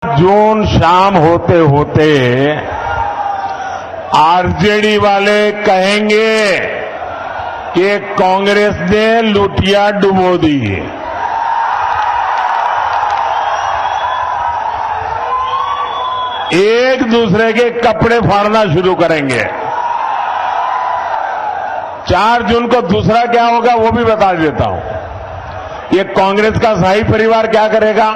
जून शाम होते होते आरजेडी वाले कहेंगे कि कांग्रेस ने लुटिया डुबो दी। एक दूसरे के कपड़े फाड़ना शुरू करेंगे। 4 जून को दूसरा क्या होगा वो भी बता देता हूं। ये कांग्रेस का शाही परिवार क्या करेगा?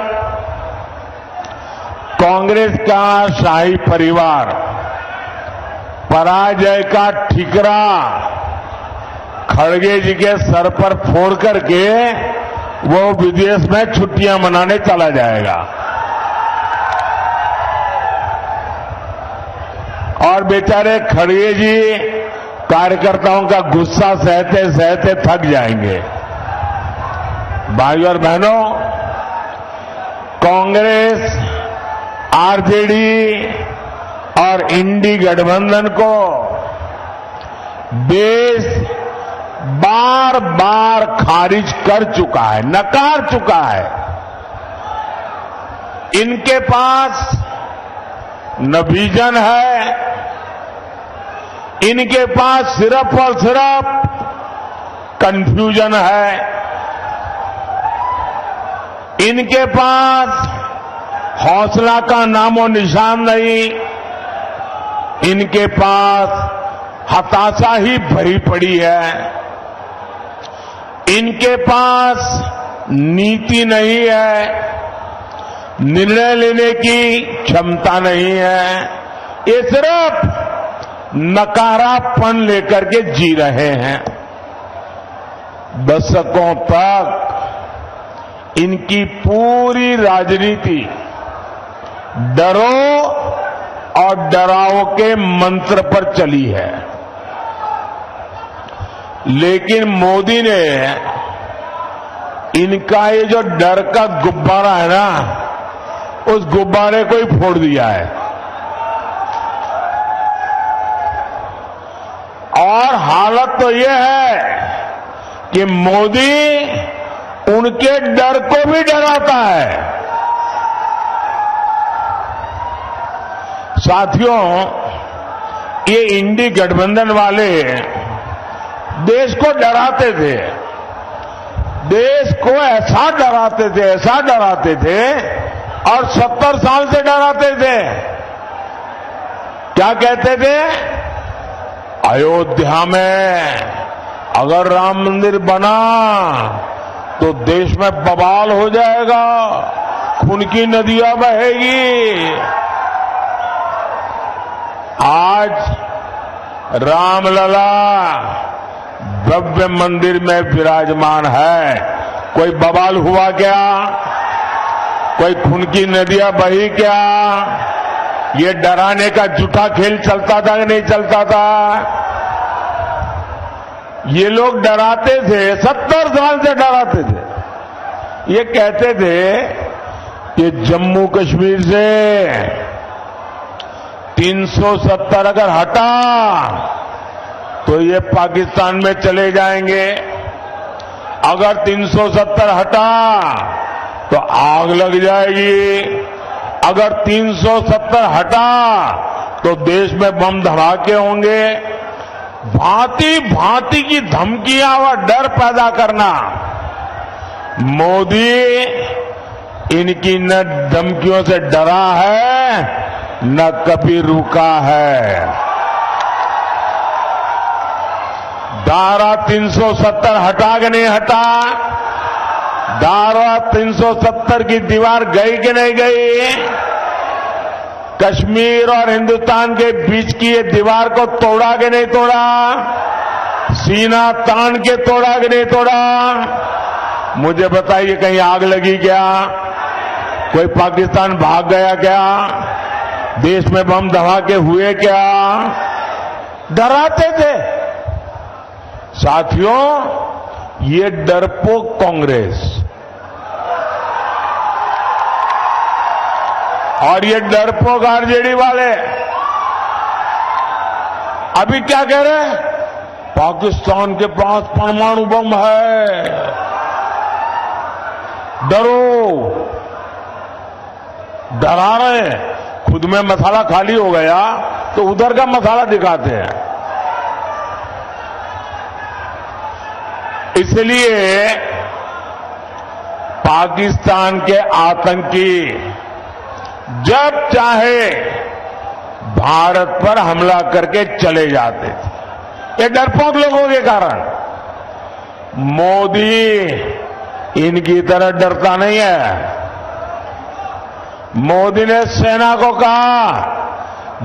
कांग्रेस का शाही परिवार पराजय का ठिकरा खड़गे जी के सर पर फोड़ करके वो विदेश में छुट्टियां मनाने चला जाएगा और बेचारे खड़गे जी कार्यकर्ताओं का गुस्सा सहते सहते थक जाएंगे। भाइयों और बहनों, कांग्रेस, आरजेडी और इंडी गठबंधन को देश बार बार खारिज कर चुका है, नकार चुका है। इनके पास न विजन है, इनके पास सिर्फ और सिर्फ कंफ्यूजन है, इनके पास हौसला का नामो निशान नहीं, इनके पास हताशा ही भरी पड़ी है, इनके पास नीति नहीं है, निर्णय लेने की क्षमता नहीं है। ये सिर्फ नकारापन लेकर के जी रहे हैं। दशकों तक इनकी पूरी राजनीति डरो और डराओ के मंत्र पर चली है। लेकिन मोदी ने इनका ये जो डर का गुब्बारा है ना, उस गुब्बारे को ही फोड़ दिया है और हालत तो ये है कि मोदी उनके डर को भी डराता है। साथियों, ये इंडी गठबंधन वाले देश को डराते थे, देश को ऐसा डराते थे और 70 साल से डराते थे। क्या कहते थे? अयोध्या में अगर राम मंदिर बना तो देश में बवाल हो जाएगा, खून की नदियां बहेगी। आज रामलला भव्य मंदिर में विराजमान है, कोई बवाल हुआ क्या? कोई खून की नदियां बही क्या? ये डराने का झूठा खेल चलता था कि नहीं चलता था? ये लोग डराते थे, 70 साल से डराते थे। ये कहते थे कि जम्मू कश्मीर से 370 अगर हटा तो ये पाकिस्तान में चले जाएंगे, अगर 370 हटा तो आग लग जाएगी, अगर 370 हटा तो देश में बम धमाके होंगे। भांति भांति की धमकियां और डर पैदा करना। मोदी इनकी न धमकियों से डरा है न कभी रुका है। धारा 370 हटा के नहीं हटा, धारा 370 की दीवार गई कि नहीं गई? कश्मीर और हिंदुस्तान के बीच की ये दीवार को तोड़ा कि नहीं तोड़ा? सीना तान के तोड़ा कि नहीं तोड़ा? मुझे बताइए, कहीं आग लगी क्या? कोई पाकिस्तान भाग गया क्या? देश में बम धमाके हुए क्या? डराते थे। साथियों, ये डरपोक कांग्रेस और ये डरपोक आरजेडी वाले अभी क्या कह रहे हैं? पाकिस्तान के पास परमाणु बम है, डरो डरा रहे हैं, खुद में मसाला खाली हो गया तो उधर का मसाला दिखाते हैं। इसलिए पाकिस्तान के आतंकी जब चाहे भारत पर हमला करके चले जाते थे, ये डरपोक लोगों के कारण। मोदी इनकी तरह डरता नहीं है। मोदी ने सेना को कहा,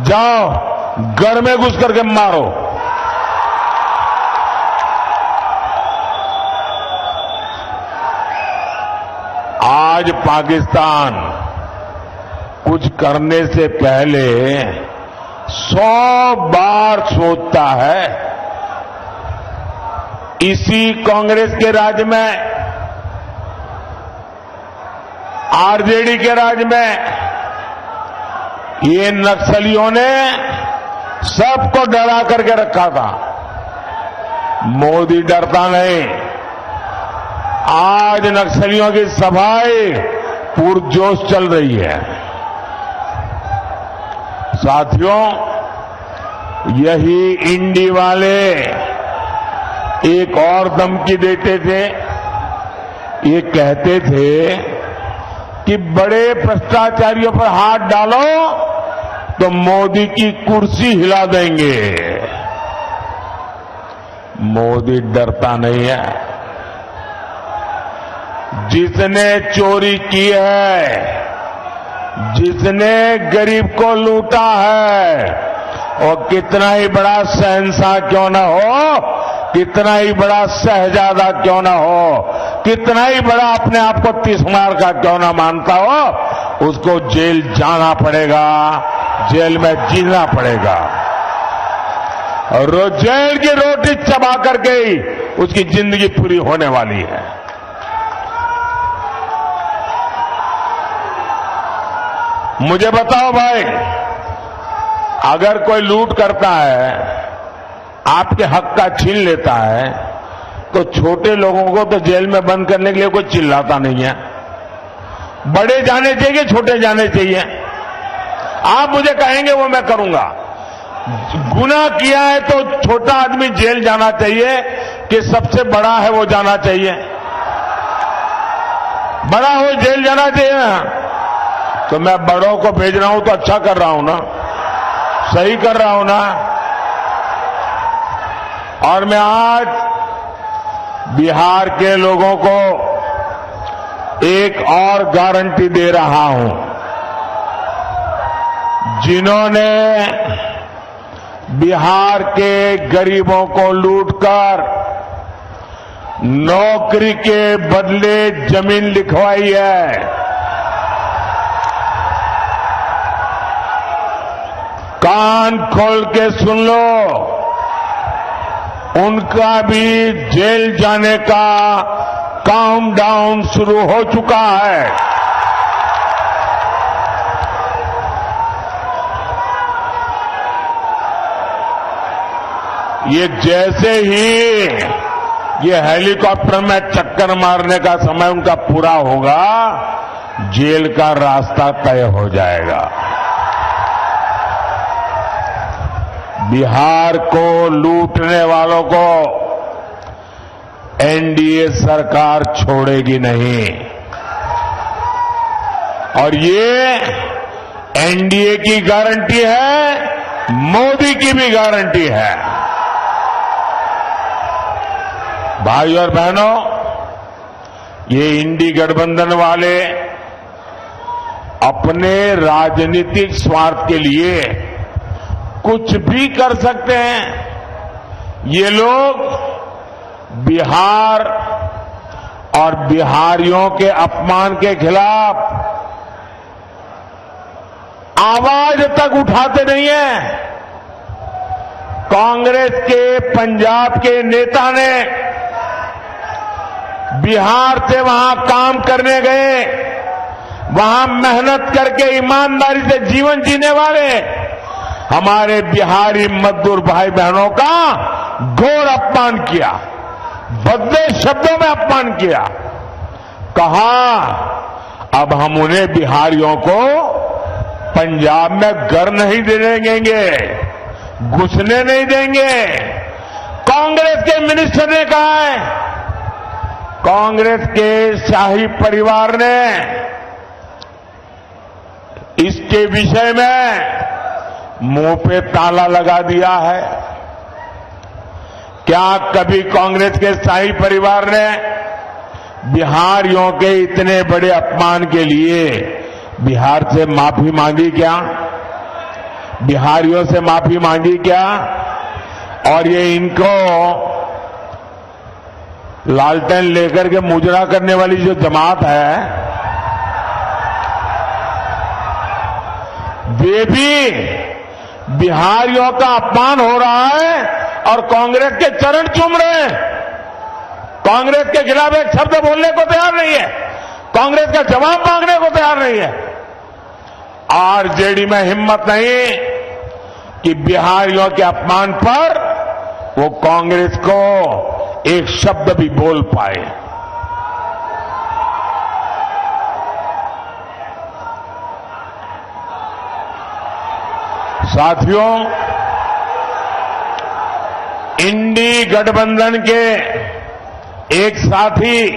जाओ घर में घुस करके मारो। आज पाकिस्तान कुछ करने से पहले 100 बार सोचता है। इसी कांग्रेस के राज में, आरजेडी के राज में ये नक्सलियों ने सबको डरा करके रखा था। मोदी डरता नहीं। आज नक्सलियों की सफाई पुरजोश चल रही है। साथियों, यही इंडी वाले एक और धमकी देते थे। ये कहते थे कि बड़े भ्रष्टाचारियों पर हाथ डालो तो मोदी की कुर्सी हिला देंगे। मोदी डरता नहीं है। जिसने चोरी की है, जिसने गरीब को लूटा है, और कितना ही बड़ा शहंशाह क्यों न हो, कितना ही बड़ा शहजादा क्यों न हो, कितना ही बड़ा अपने आप को तिस्मार का क्यों न मानता हो, उसको जेल जाना पड़ेगा, जेल में जीना पड़ेगा। और जेल की रोटी चबा करके ही उसकी जिंदगी पूरी होने वाली है। मुझे बताओ भाई, अगर कोई लूट करता है, आपके हक का छीन लेता है, तो छोटे लोगों को तो जेल में बंद करने के लिए कोई चिल्लाता नहीं है। बड़े जाने चाहिए, छोटे जाने चाहिए। आप मुझे कहेंगे वो मैं करूंगा। गुनाह किया है तो छोटा आदमी जेल जाना चाहिए कि सबसे बड़ा है वो जाना चाहिए? बड़ा हो जेल जाना चाहिए। तो मैं बड़ों को भेज रहा हूं तो अच्छा कर रहा हूं ना, सही कर रहा हूं ना। और मैं आज बिहार के लोगों को एक और गारंटी दे रहा हूं। जिन्होंने बिहार के गरीबों को लूटकर नौकरी के बदले जमीन लिखवाई है, कान खोल के सुन लो, उनका भी जेल जाने का काउंटडाउन शुरू हो चुका है। ये जैसे ही ये हेलीकॉप्टर में चक्कर मारने का समय उनका पूरा होगा, जेल का रास्ता तय हो जाएगा। बिहार को लूटने वालों को एनडीए सरकार छोड़ेगी नहीं। और ये एनडीए की गारंटी है, मोदी की भी गारंटी है। भाई और बहनों, ये इंडी गठबंधन वाले अपने राजनीतिक स्वार्थ के लिए कुछ भी कर सकते हैं। ये लोग बिहार और बिहारियों के अपमान के खिलाफ आवाज तक उठाते नहीं है। कांग्रेस के पंजाब के नेता ने बिहार से वहां काम करने गए, वहां मेहनत करके ईमानदारी से जीवन जीने वाले हमारे बिहारी मजदूर भाई बहनों का घोर अपमान किया, भद्दे शब्दों में अपमान किया। कहा अब हम उन्हें बिहारियों को पंजाब में घर नहीं देने देंगे, घुसने नहीं देंगे। कांग्रेस के मिनिस्टर ने कहा है, कांग्रेस के शाही परिवार ने इसके विषय में मुंह पे ताला लगा दिया है। क्या कभी कांग्रेस के शाही परिवार ने बिहारियों के इतने बड़े अपमान के लिए बिहार से माफी मांगी क्या? बिहारियों से माफी मांगी क्या? और ये इनको लालटेन लेकर के मुजरा करने वाली जो जमात है, वे भी बिहारियों का अपमान हो रहा है और कांग्रेस के चरण चूम रहे हैं। कांग्रेस के खिलाफ एक शब्द बोलने को तैयार नहीं है, कांग्रेस का जवाब मांगने को तैयार नहीं है। आरजेडी में हिम्मत नहीं कि बिहारियों के अपमान पर वो कांग्रेस को एक शब्द भी बोल पाए। साथियों, इंडी गठबंधन के एक साथी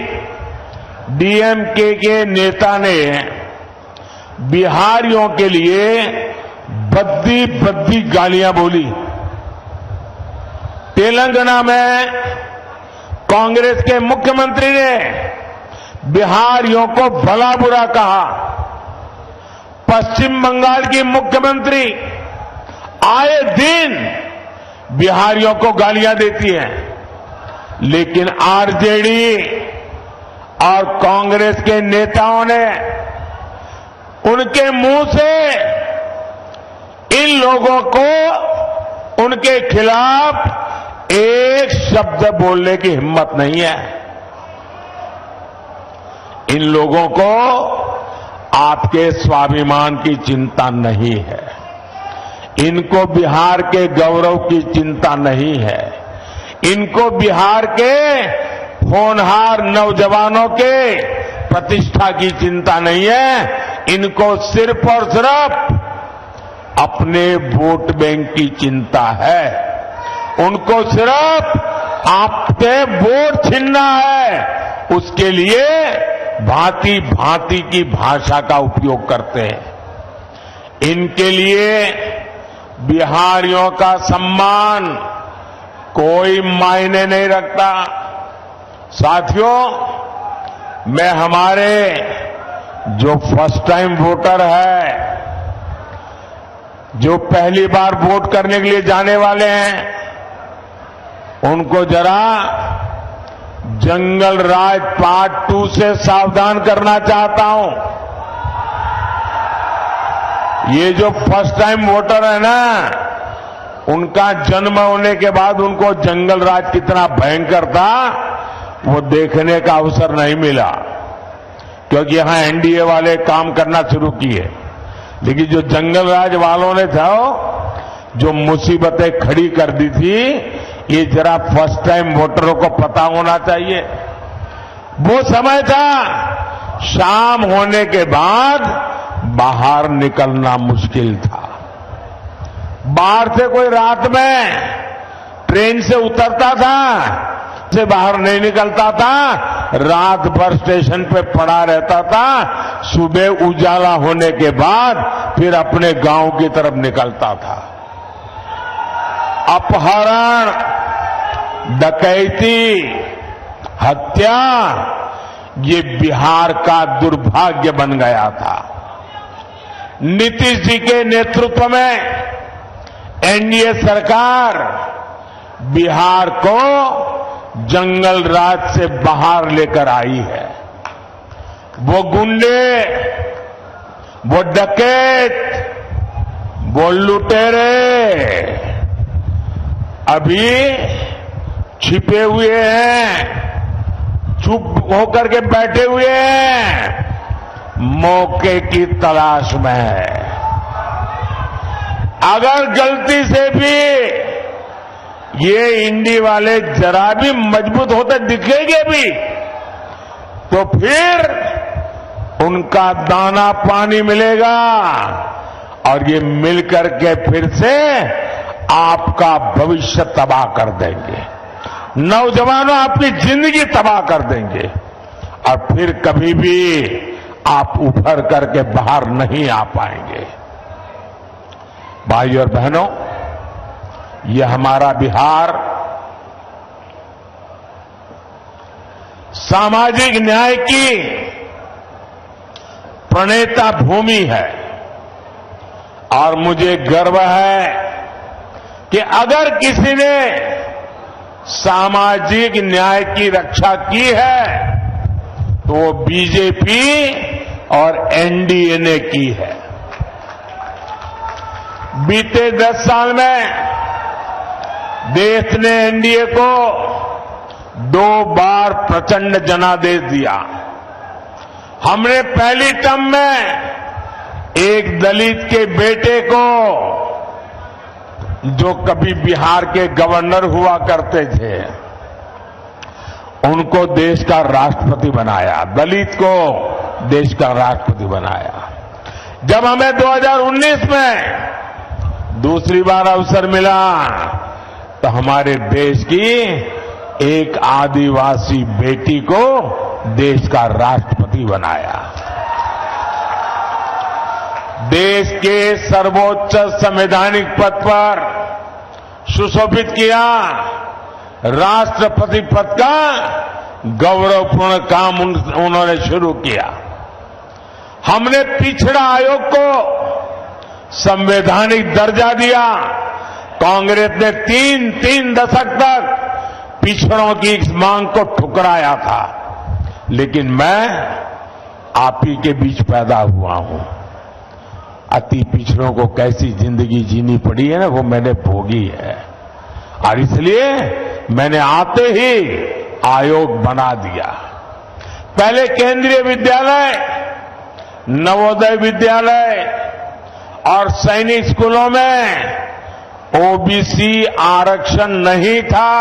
डीएमके के नेता ने बिहारियों के लिए भद्दी भद्दी गालियां बोली। तेलंगाना में कांग्रेस के मुख्यमंत्री ने बिहारियों को भला बुरा कहा। पश्चिम बंगाल की मुख्यमंत्री आए दिन बिहारियों को गालियां देती है, लेकिन आरजेडी और कांग्रेस के नेताओं ने उनके मुंह से इन लोगों को उनके खिलाफ एक शब्द बोलने की हिम्मत नहीं है। इन लोगों को आपके स्वाभिमान की चिंता नहीं है, इनको बिहार के गौरव की चिंता नहीं है, इनको बिहार के होनहार नौजवानों के प्रतिष्ठा की चिंता नहीं है। इनको सिर्फ और सिर्फ अपने वोट बैंक की चिंता है। उनको सिर्फ आपके वोट छीनना है, उसके लिए भांति भांति की भाषा का उपयोग करते हैं। इनके लिए बिहारियों का सम्मान कोई मायने नहीं रखता। साथियों, मैं हमारे जो फर्स्ट टाइम वोटर है, जो पहली बार वोट करने के लिए जाने वाले हैं, उनको जरा जंगल राज पार्ट 2 से सावधान करना चाहता हूं। ये जो फर्स्ट टाइम वोटर है ना, उनका जन्म होने के बाद उनको जंगल राज कितना भयंकर था वो देखने का अवसर नहीं मिला, क्योंकि यहां एनडीए वाले काम करना शुरू किए। लेकिन जो जंगल राज वालों ने था, जो मुसीबतें खड़ी कर दी थी, ये जरा फर्स्ट टाइम वोटरों को पता होना चाहिए। वो समय था शाम होने के बाद बाहर निकलना मुश्किल था। बाहर से कोई रात में ट्रेन से उतरता था, से बाहर नहीं निकलता था, रात भर स्टेशन पे पड़ा रहता था। सुबह उजाला होने के बाद फिर अपने गांव की तरफ निकलता था। अपहरण, डकैती, हत्या, ये बिहार का दुर्भाग्य बन गया था। नीतीश जी के नेतृत्व में एनडीए सरकार बिहार को जंगल राज से बाहर लेकर आई है। वो गुंडे, वो डकैत, वो लुटेरे अभी छिपे हुए हैं, चुप होकर के बैठे हुए हैं, मौके की तलाश में है। अगर गलती से भी ये इंडी वाले जरा भी मजबूत होते दिखेंगे भी, तो फिर उनका दाना पानी मिलेगा और ये मिलकर के फिर से आपका भविष्य तबाह कर देंगे। नौजवानों, आपकी जिंदगी तबाह कर देंगे और फिर कभी भी आप उभर करके बाहर नहीं आ पाएंगे। भाइयों और बहनों, ये हमारा बिहार सामाजिक न्याय की प्रणेता भूमि है और मुझे गर्व है कि अगर किसी ने सामाजिक न्याय की रक्षा की है तो वो बीजेपी और एनडीए ने की है। बीते 10 साल में देश ने एनडीए को 2 बार प्रचंड जनादेश दिया। हमने पहली टर्म में एक दलित के बेटे को, जो कभी बिहार के गवर्नर हुआ करते थे, उनको देश का राष्ट्रपति बनाया, दलित को देश का राष्ट्रपति बनाया। जब हमें 2019 में दूसरी बार अवसर मिला तो हमारे देश की एक आदिवासी बेटी को देश का राष्ट्रपति बनाया। देश के सर्वोच्च संवैधानिक पद पर सुशोभित किया। राष्ट्रपति पद का गौरवपूर्ण काम उन्होंने शुरू किया। हमने पिछड़ा आयोग को संवैधानिक दर्जा दिया। कांग्रेस ने 3 दशक तक पिछड़ों की इस मांग को ठुकराया था, लेकिन मैं आप ही के बीच पैदा हुआ हूं। अति पिछड़ों को कैसी जिंदगी जीनी पड़ी है ना, वो मैंने भोगी है और इसलिए मैंने आते ही आयोग बना दिया। पहले केंद्रीय विद्यालय, नवोदय विद्यालय और सैनिक स्कूलों में ओबीसी आरक्षण नहीं था।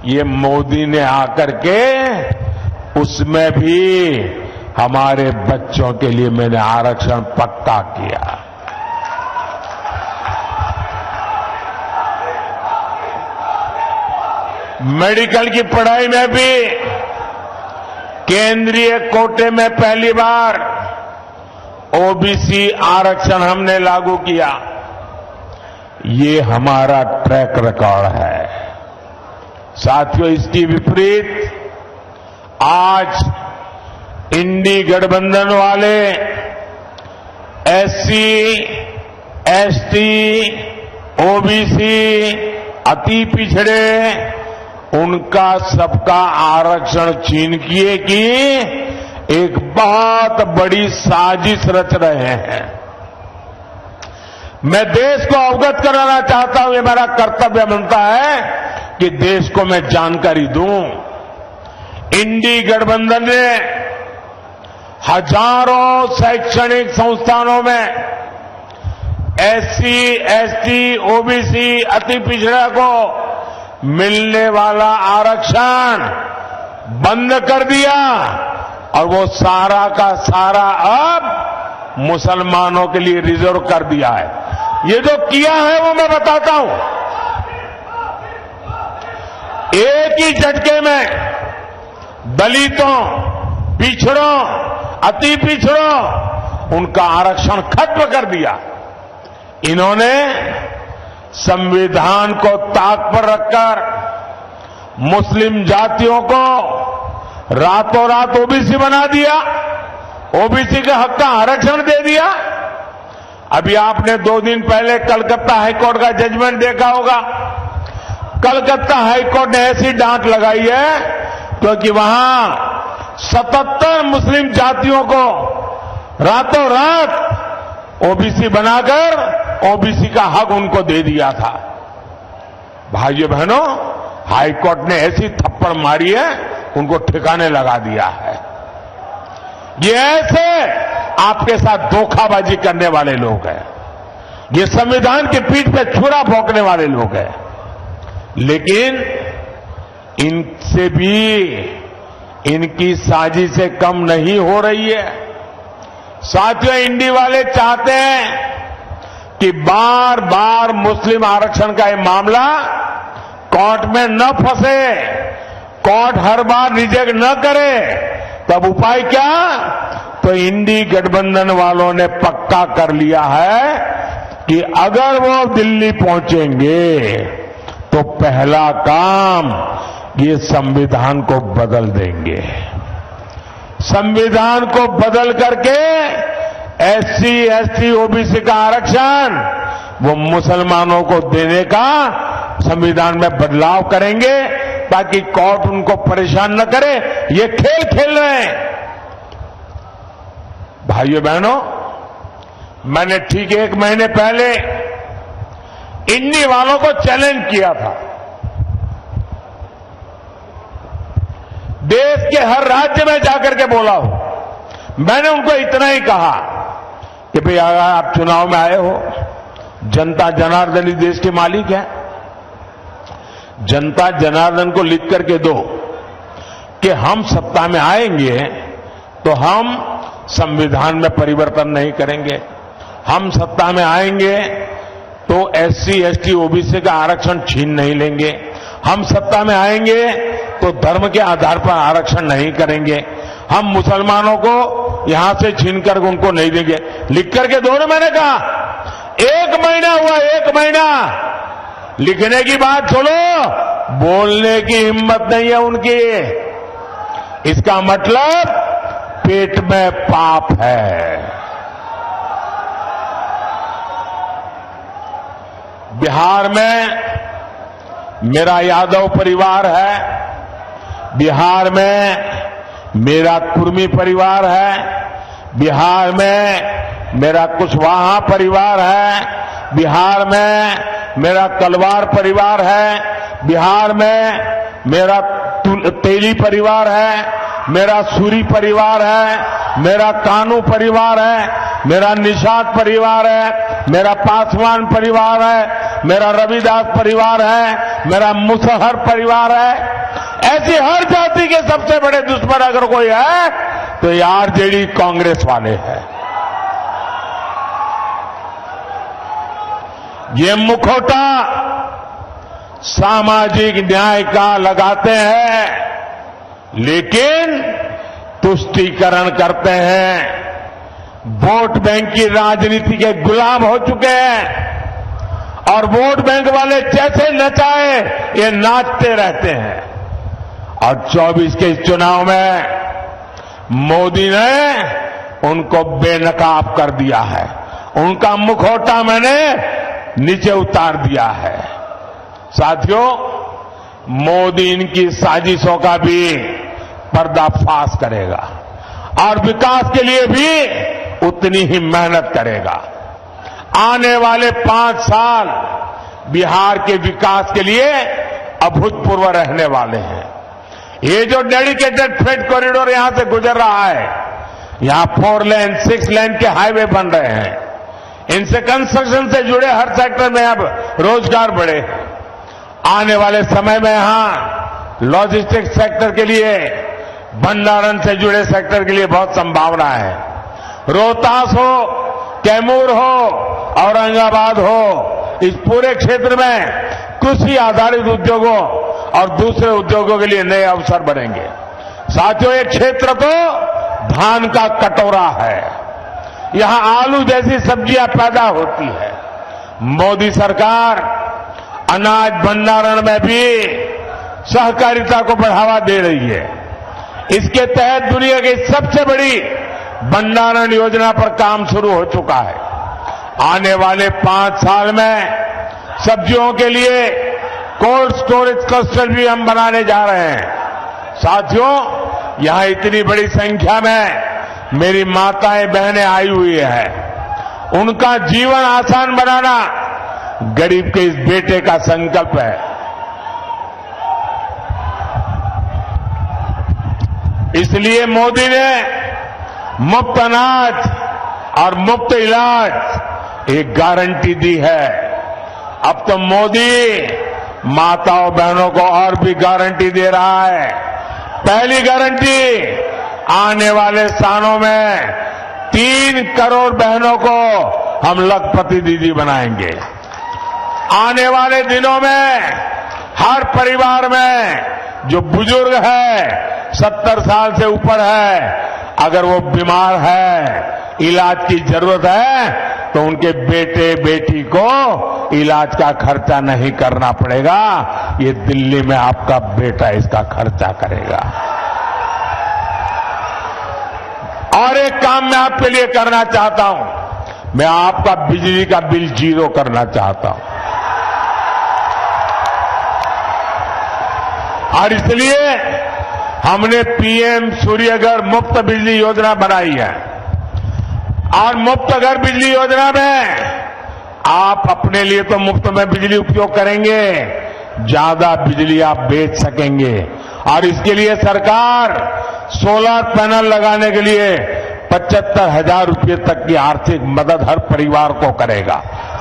ये मोदी ने आकर के उसमें भी हमारे बच्चों के लिए मैंने आरक्षण पक्का किया। मेडिकल की पढ़ाई में भी केंद्रीय कोटे में पहली बार ओबीसी आरक्षण हमने लागू किया। ये हमारा ट्रैक रिकॉर्ड है। साथियों, इसकी विपरीत आज इंडी गठबंधन वाले एससी, एसटी, ओबीसी, अति पिछड़े, उनका सबका आरक्षण छीन किए की एक बहुत बड़ी साजिश रच रहे हैं। मैं देश को अवगत कराना चाहता हूं, ये मेरा कर्तव्य बनता है कि देश को मैं जानकारी दूं। इंडी गठबंधन ने हजारों शैक्षणिक संस्थानों में एससी, एसटी, ओबीसी, अति पिछड़ा को मिलने वाला आरक्षण बंद कर दिया और वो सारा का सारा अब मुसलमानों के लिए रिजर्व कर दिया है। ये जो किया है वो मैं बताता हूं। एक ही झटके में दलितों, पिछड़ों, अति पिछड़ों, उनका आरक्षण खत्म कर दिया। इन्होंने संविधान को ताक पर रखकर मुस्लिम जातियों को रातों रात ओबीसी बना दिया, ओबीसी के हक का आरक्षण दे दिया। अभी आपने 2 दिन पहले कलकत्ता हाईकोर्ट का जजमेंट देखा होगा। कलकत्ता हाईकोर्ट ने ऐसी डांट लगाई है क्योंकि वहां 77 मुस्लिम जातियों को रातों रात ओबीसी बनाकर ओबीसी का हक उनको दे दिया था। भाइयों बहनों, हाईकोर्ट ने ऐसी थप्पड़ मारी है, उनको ठिकाने लगा दिया है। ये ऐसे आपके साथ धोखाबाजी करने वाले लोग हैं। ये संविधान की पीठ पे छुरा भोंकने वाले लोग हैं। लेकिन इनसे भी इनकी साजिशें कम नहीं हो रही है। साथियों, इंडी वाले चाहते हैं कि बार बार मुस्लिम आरक्षण का ये मामला कोर्ट में न फंसे, कोर्ट हर बार रिजेक्ट न करे। तब उपाय क्या? तो इंडी गठबंधन वालों ने पक्का कर लिया है कि अगर वो दिल्ली पहुंचेंगे तो पहला काम ये संविधान को बदल देंगे। संविधान को बदल करके एससी, एसटी, ओबीसी का आरक्षण वो मुसलमानों को देने का संविधान में बदलाव करेंगे ताकि कोर्ट उनको परेशान न करे। ये खेल खेल रहे हैं। भाइयों बहनों, मैंने ठीक 1 महीने पहले इंडी वालों को चैलेंज किया था। देश के हर राज्य में जाकर के बोला हूं। मैंने उनको इतना ही कहा कि भाई अगर आप चुनाव में आए हो, जनता जनार्दन इस देश के मालिक है। जनता जनार्दन को लिख करके दो कि हम सत्ता में आएंगे तो हम संविधान में परिवर्तन नहीं करेंगे, हम सत्ता में आएंगे तो एससी, एसटी, ओबीसी का आरक्षण छीन नहीं लेंगे, हम सत्ता में आएंगे तो धर्म के आधार पर आरक्षण नहीं करेंगे, हम मुसलमानों को यहां से छीनकर उनको नहीं देंगे। लिख करके दो ना। मैंने कहा 1 महीना हुआ, 1 महीना। लिखने की बात छोड़ो, बोलने की हिम्मत नहीं है उनकी। इसका मतलब पेट में पाप है। बिहार में मेरा यादव परिवार है, बिहार में मेरा कुर्मी परिवार है, बिहार में मेरा कुशवाहा परिवार है, बिहार में मेरा तलवार परिवार है, बिहार में मेरा तेली परिवार है, मेरा सूरी परिवार है, मेरा कानू परिवार है, मेरा निषाद परिवार है, मेरा पासवान परिवार है, मेरा रविदास परिवार है, मेरा मुसहर परिवार है। ऐसी हर जाति के सबसे बड़े दुश्मन अगर कोई है तो ये आरजेडी कांग्रेस वाले हैं। ये मुखौटा सामाजिक न्याय का लगाते हैं लेकिन तुष्टीकरण करते हैं, वोट बैंक की राजनीति के गुलाम हो चुके हैं और वोट बैंक वाले जैसे नचाए ये नाचते रहते हैं। और 24 के इस चुनाव में मोदी ने उनको बेनकाब कर दिया है, उनका मुखौटा मैंने नीचे उतार दिया है। साथियों, मोदी इनकी साजिशों का भी पर्दाफाश करेगा और विकास के लिए भी उतनी ही मेहनत करेगा। आने वाले 5 साल बिहार के विकास के लिए अभूतपूर्व रहने वाले हैं। ये जो डेडिकेटेड फ्रेट कॉरिडोर यहां से गुजर रहा है, यहां 4 लेन 6 लेन के हाईवे बन रहे हैं, इनसे कंस्ट्रक्शन से जुड़े हर सेक्टर में अब रोजगार बढ़े। आने वाले समय में यहां लॉजिस्टिक्स सेक्टर के लिए, भंडारण से जुड़े सेक्टर के लिए बहुत संभावना है। रोहतास हो, कैमूर हो, औरंगाबाद हो, इस पूरे क्षेत्र में कृषि आधारित उद्योगों और दूसरे उद्योगों के लिए नए अवसर बनेंगे। साथियों, ये क्षेत्र तो धान का कटोरा है, यहां आलू जैसी सब्जियां पैदा होती है। मोदी सरकार अनाज भंडारण में भी सहकारिता को बढ़ावा दे रही है। इसके तहत दुनिया की सबसे बड़ी भंडारण योजना पर काम शुरू हो चुका है। आने वाले 5 साल में सब्जियों के लिए कोल्ड स्टोरेज क्लस्टर भी हम बनाने जा रहे हैं। साथियों, यहां इतनी बड़ी संख्या में मेरी माताएं बहनें आई हुई हैं। उनका जीवन आसान बनाना गरीब के इस बेटे का संकल्प है। इसलिए मोदी ने मुफ्त अनाज और मुफ्त इलाज एक गारंटी दी है। अब तो मोदी माताओं बहनों को और भी गारंटी दे रहा है। पहली गारंटी, आने वाले सालों में 3 करोड़ बहनों को हम लखपति दीदी बनाएंगे। आने वाले दिनों में हर परिवार में जो बुजुर्ग है, 70 साल से ऊपर है, अगर वो बीमार है, इलाज की जरूरत है, तो उनके बेटे बेटी को इलाज का खर्चा नहीं करना पड़ेगा। ये दिल्ली में आपका बेटा इसका खर्चा करेगा। और एक काम मैं आपके लिए करना चाहता हूं, मैं आपका बिजली का बिल 0 करना चाहता हूं। और इसलिए हमने पीएम सूर्यघर मुफ्त बिजली योजना बनाई है। और मुफ्त घर बिजली योजना में आप अपने लिए तो मुफ्त में बिजली उपयोग करेंगे, ज्यादा बिजली आप बेच सकेंगे। और इसके लिए सरकार सोलर पैनल लगाने के लिए 75,000 रुपये तक की आर्थिक मदद हर परिवार को करेगा।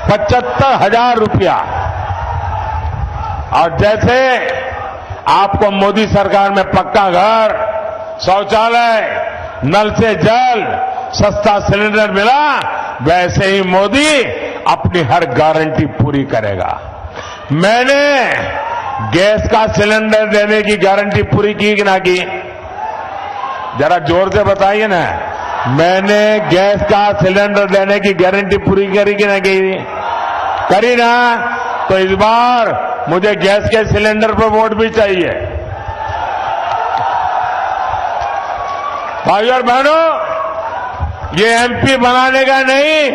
75,000 रुपया। और जैसे आपको मोदी सरकार में पक्का घर, शौचालय, नल से जल, सस्ता सिलेंडर मिला, वैसे ही मोदी अपनी हर गारंटी पूरी करेगा। मैंने गैस का सिलेंडर देने की गारंटी पूरी की कि ना की? जरा जोर से बताइए ना। मैंने गैस का सिलेंडर देने की गारंटी पूरी करी कि ना की? करी ना? तो इस बार मुझे गैस के सिलेंडर पर वोट भी चाहिए। भाइयों और बहनों, ये एमपी बनाने का नहीं,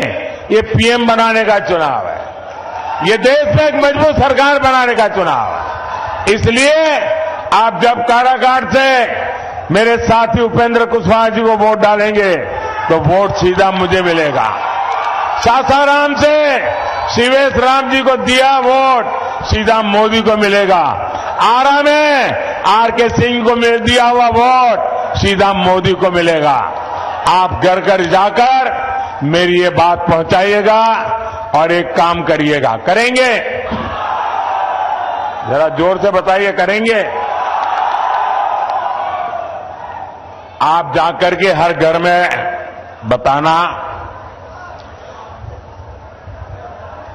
ये पीएम बनाने का चुनाव है। ये देश में एक मजबूत सरकार बनाने का चुनाव है। इसलिए आप जब कारागार से मेरे साथी उपेंद्र कुशवाहा जी को वोट डालेंगे तो वोट सीधा मुझे मिलेगा। सासाराम से शिवेश राम जी को दिया वोट सीधा मोदी को मिलेगा। आरा में आरके सिंह को दिया हुआ वोट सीधा मोदी को मिलेगा। आप घर घर जाकर मेरी ये बात पहुंचाइएगा और एक काम करिएगा। करेंगे? जरा जोर से बताइए, करेंगे? आप जाकर के हर घर में बताना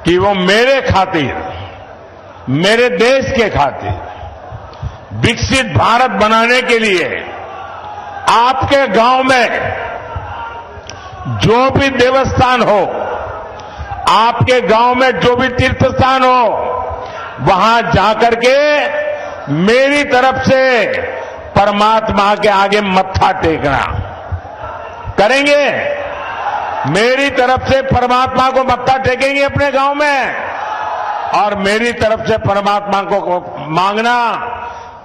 कि वो मेरे खातिर, मेरे देश के खातिर विकसित भारत बनाने के लिए आपके गांव में जो भी देवस्थान हो, आपके गांव में जो भी तीर्थ स्थान हो, वहां जाकर के मेरी तरफ से परमात्मा के आगे मत्था टेकना। करेंगे? मेरी तरफ से परमात्मा को मत्था टेकेंगे अपने गांव में और मेरी तरफ से परमात्मा को मांगना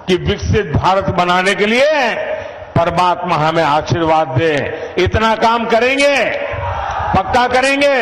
कि विकसित भारत बनाने के लिए परमात्मा हमें आशीर्वाद दे। इतना काम करेंगे? पक्का करेंगे?